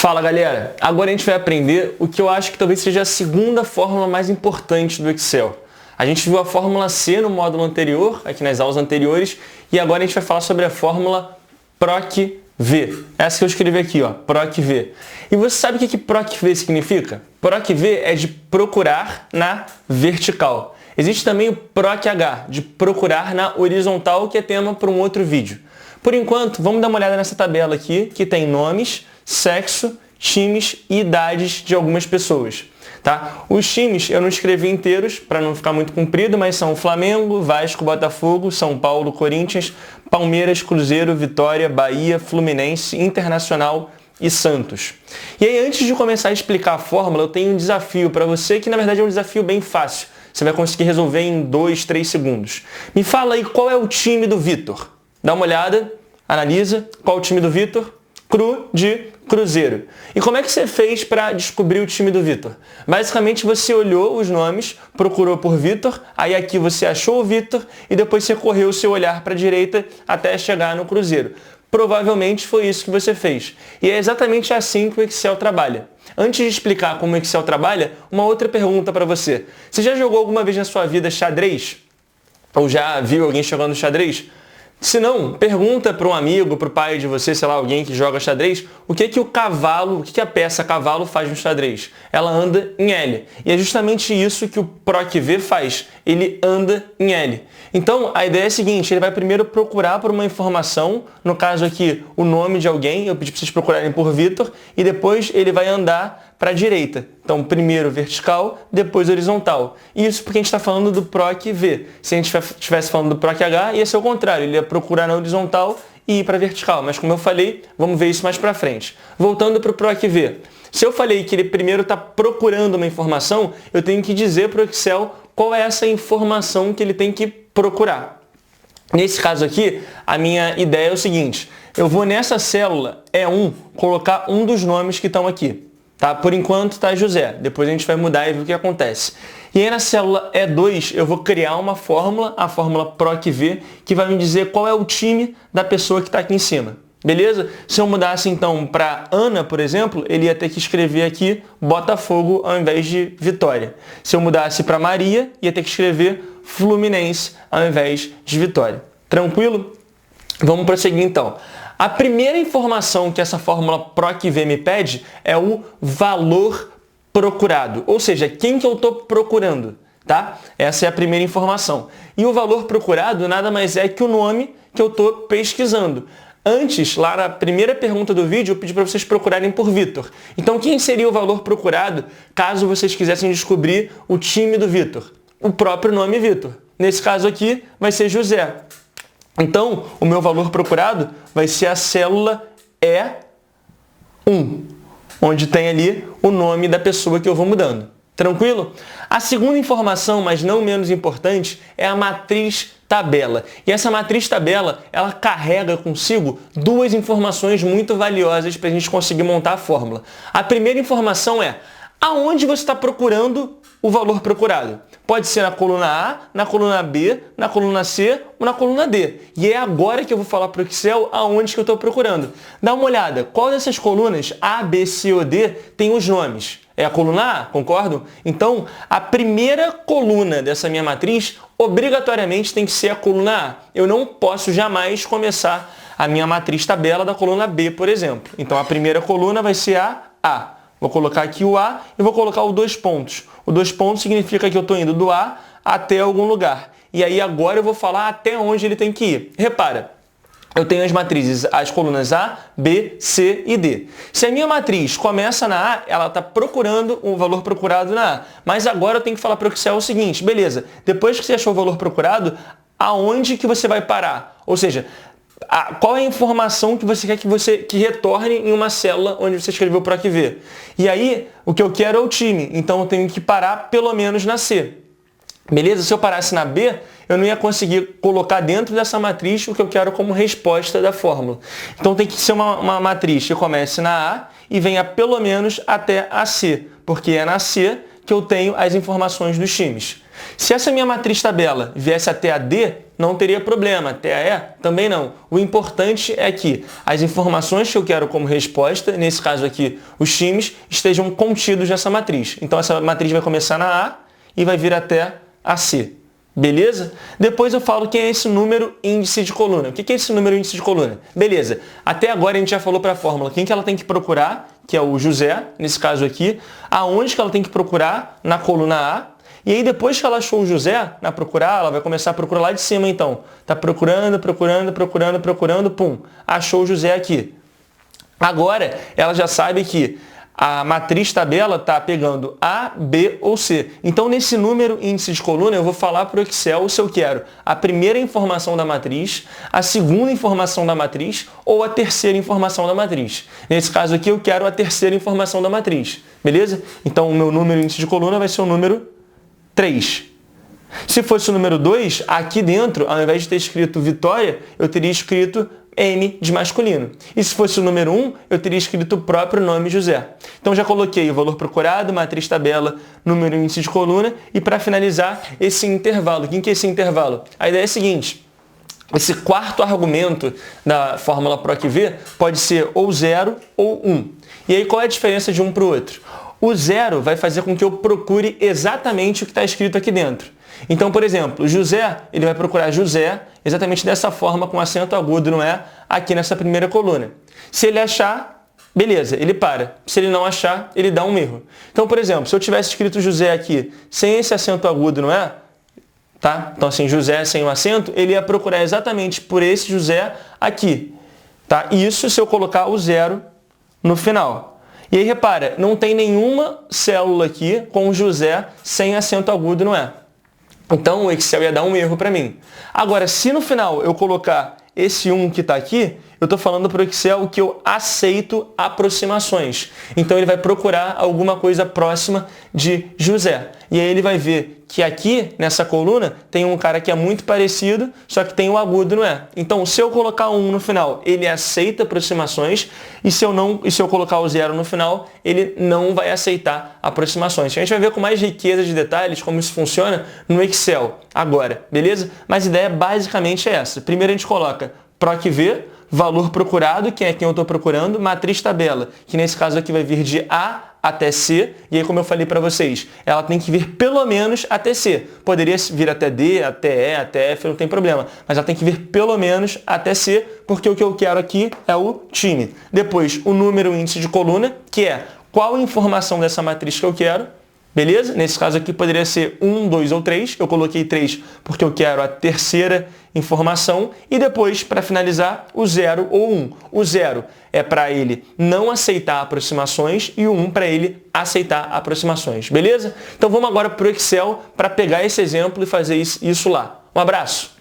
Fala galera, agora a gente vai aprender o que eu acho que talvez seja a segunda fórmula mais importante do Excel. A gente viu a fórmula C no módulo anterior, aqui nas aulas anteriores, e agora a gente vai falar sobre a fórmula PROC-V. Essa que eu escrevi aqui, ó, PROC-V. E você sabe o que PROC-V significa? PROC-V é de procurar na vertical. Existe também o PROC-H, de procurar na horizontal, que é tema para um outro vídeo. Por enquanto, vamos dar uma olhada nessa tabela aqui, que tem nomes, sexo, times e idades de algumas pessoas. Tá? Os times eu não escrevi inteiros para não ficar muito comprido, mas são Flamengo, Vasco, Botafogo, São Paulo, Corinthians, Palmeiras, Cruzeiro, Vitória, Bahia, Fluminense, Internacional e Santos. E aí, antes de começar a explicar a fórmula, eu tenho um desafio para você, que na verdade é um desafio bem fácil. Você vai conseguir resolver em 2, 3 segundos. Me fala aí qual é o time do Vitor. Dá uma olhada, analisa qual é o time do Vitor. Cru de Cruzeiro. E como é que você fez para descobrir o time do Vitor? Basicamente você olhou os nomes, procurou por Vitor, aí aqui você achou o Vitor e depois você correu o seu olhar para a direita até chegar no Cruzeiro. Provavelmente foi isso que você fez. E é exatamente assim que o Excel trabalha. Antes de explicar como o Excel trabalha, uma outra pergunta para você. Você já jogou alguma vez na sua vida xadrez? Ou já viu alguém jogando xadrez? Se não, pergunta para um amigo, para o pai de você, sei lá, alguém que joga xadrez, o que a peça cavalo faz no xadrez? Ela anda em L. E é justamente isso que o PROC-V faz. Ele anda em L. Então, a ideia é a seguinte, ele vai primeiro procurar por uma informação, no caso aqui, o nome de alguém, eu pedi para vocês procurarem por Vitor, e depois ele vai andar para a direita. Então, primeiro vertical, depois horizontal. Isso porque a gente está falando do PROC-V. Se a gente estivesse falando do PROC-H, ia ser o contrário. Ele ia procurar na horizontal e ir para a vertical. Mas como eu falei, vamos ver isso mais para frente. Voltando para o PROC-V. Se eu falei que ele primeiro está procurando uma informação, eu tenho que dizer para o Excel qual é essa informação que ele tem que procurar. Nesse caso aqui, a minha ideia é o seguinte. Eu vou nessa célula E1 colocar um dos nomes que estão aqui. Tá? Por enquanto está José, depois a gente vai mudar e ver o que acontece. E aí na célula E2 eu vou criar uma fórmula, a fórmula PROC-V, que vai me dizer qual é o time da pessoa que está aqui em cima. Beleza? Se eu mudasse então para Ana, por exemplo, ele ia ter que escrever aqui Botafogo ao invés de Vitória. Se eu mudasse para Maria, ia ter que escrever Fluminense ao invés de Vitória. Tranquilo? Vamos prosseguir então. A primeira informação que essa fórmula PROC-V me pede é o valor procurado, ou seja, quem que eu estou procurando, tá? Essa é a primeira informação. E o valor procurado nada mais é que o nome que eu estou pesquisando. Antes, lá na primeira pergunta do vídeo, eu pedi para vocês procurarem por Vitor. Então, quem seria o valor procurado caso vocês quisessem descobrir o time do Vitor? O próprio nome Vitor. Nesse caso aqui, vai ser José. Então, o meu valor procurado vai ser a célula E1, onde tem ali o nome da pessoa que eu vou mudando. Tranquilo? A segunda informação, mas não menos importante, é a matriz tabela. E essa matriz tabela, ela carrega consigo duas informações muito valiosas para a gente conseguir montar a fórmula. A primeira informação é aonde você está procurando o valor procurado. Pode ser na coluna A, na coluna B, na coluna C ou na coluna D. E é agora que eu vou falar para o Excel aonde que eu estou procurando. Dá uma olhada, qual dessas colunas A, B, C ou D tem os nomes? É a coluna A, concordam? Então, a primeira coluna dessa minha matriz, obrigatoriamente tem que ser a coluna A. Eu não posso jamais começar a minha matriz tabela da coluna B, por exemplo. Então, a primeira coluna vai ser a A. Vou colocar aqui o A e vou colocar o 2 pontos. O 2 pontos significa que eu estou indo do A até algum lugar. E aí agora eu vou falar até onde ele tem que ir. Repara, eu tenho as matrizes, as colunas A, B, C e D. Se a minha matriz começa na A, ela está procurando o valor procurado na A. Mas agora eu tenho que falar para o Excel o seguinte, beleza, depois que você achou o valor procurado, aonde que você vai parar? Ou seja, qual é a informação que você quer que retorne em uma célula onde você escreveu PROC-V? E aí, o que eu quero é o time, então eu tenho que parar pelo menos na C. Beleza? Se eu parasse na B, eu não ia conseguir colocar dentro dessa matriz o que eu quero como resposta da fórmula. Então tem que ser uma matriz que comece na A e venha pelo menos até a C, porque é na C que eu tenho as informações dos times. Se essa minha matriz tabela viesse até a D, não teria problema, até a E também não. O importante é que as informações que eu quero como resposta, nesse caso aqui, os times, estejam contidos nessa matriz. Então essa matriz vai começar na A e vai vir até a C. Beleza? Depois eu falo quem é esse número índice de coluna. O que é esse número índice de coluna? Beleza. Até agora a gente já falou para a fórmula quem que ela tem que procurar, que é o José, nesse caso aqui, aonde que ela tem que procurar na coluna A. E aí depois que ela achou o José, na procurar, ela vai começar a procurar lá de cima então. Tá procurando, pum, achou o José aqui. Agora ela já sabe que a matriz tabela está pegando A, B ou C. Então, nesse número índice de coluna, eu vou falar para o Excel se eu quero a primeira informação da matriz, a segunda informação da matriz ou a terceira informação da matriz. Nesse caso aqui, eu quero a terceira informação da matriz. Beleza? Então, o meu número índice de coluna vai ser o número 3. Se fosse o número 2, aqui dentro, ao invés de ter escrito Vitória, eu teria escrito M de masculino. E se fosse o número 1, eu teria escrito o próprio nome José. Então já coloquei o valor procurado, matriz tabela, número índice de coluna e para finalizar esse intervalo. O que é esse intervalo? A ideia é a seguinte, esse quarto argumento da fórmula PROC-V pode ser ou 0 ou 1. E aí qual é a diferença de um para o outro? O 0 vai fazer com que eu procure exatamente o que está escrito aqui dentro. Então, por exemplo, José, ele vai procurar José exatamente dessa forma, com acento agudo, não é? Aqui nessa primeira coluna. Se ele achar, beleza, ele para. Se ele não achar, ele dá um erro. Então, por exemplo, se eu tivesse escrito José aqui sem esse acento agudo, não é? Tá? Então, assim, José sem o acento, ele ia procurar exatamente por esse José aqui. Tá? Isso se eu colocar o 0 no final. E aí, repara, não tem nenhuma célula aqui com José sem acento agudo, não é? Então, o Excel ia dar um erro para mim. Agora, se no final eu colocar esse 1 que está aqui, eu estou falando para o Excel que eu aceito aproximações. Então, ele vai procurar alguma coisa próxima de José. E aí ele vai ver que aqui, nessa coluna, tem um cara que é muito parecido, só que tem um agudo, não é? Então, se eu colocar um no final, ele aceita aproximações, e se eu colocar o 0 no final, ele não vai aceitar aproximações. A gente vai ver com mais riqueza de detalhes como isso funciona no Excel agora, beleza? Mas a ideia basicamente é essa. Primeiro a gente coloca PROC-V, valor procurado, que é quem eu estou procurando, matriz tabela, que nesse caso aqui vai vir de A até C, e aí como eu falei para vocês, ela tem que vir pelo menos até C. Poderia vir até D, até E, até F, não tem problema, mas ela tem que vir pelo menos até C, porque o que eu quero aqui é o time. Depois, o número índice de coluna, que é qual informação dessa matriz que eu quero, beleza? Nesse caso aqui poderia ser 1, 2 ou 3. Eu coloquei 3 porque eu quero a terceira informação. E depois, para finalizar, o 0 ou 1. O 0 é para ele não aceitar aproximações e o 1 para ele aceitar aproximações. Beleza? Então vamos agora para o Excel para pegar esse exemplo e fazer isso lá. Um abraço!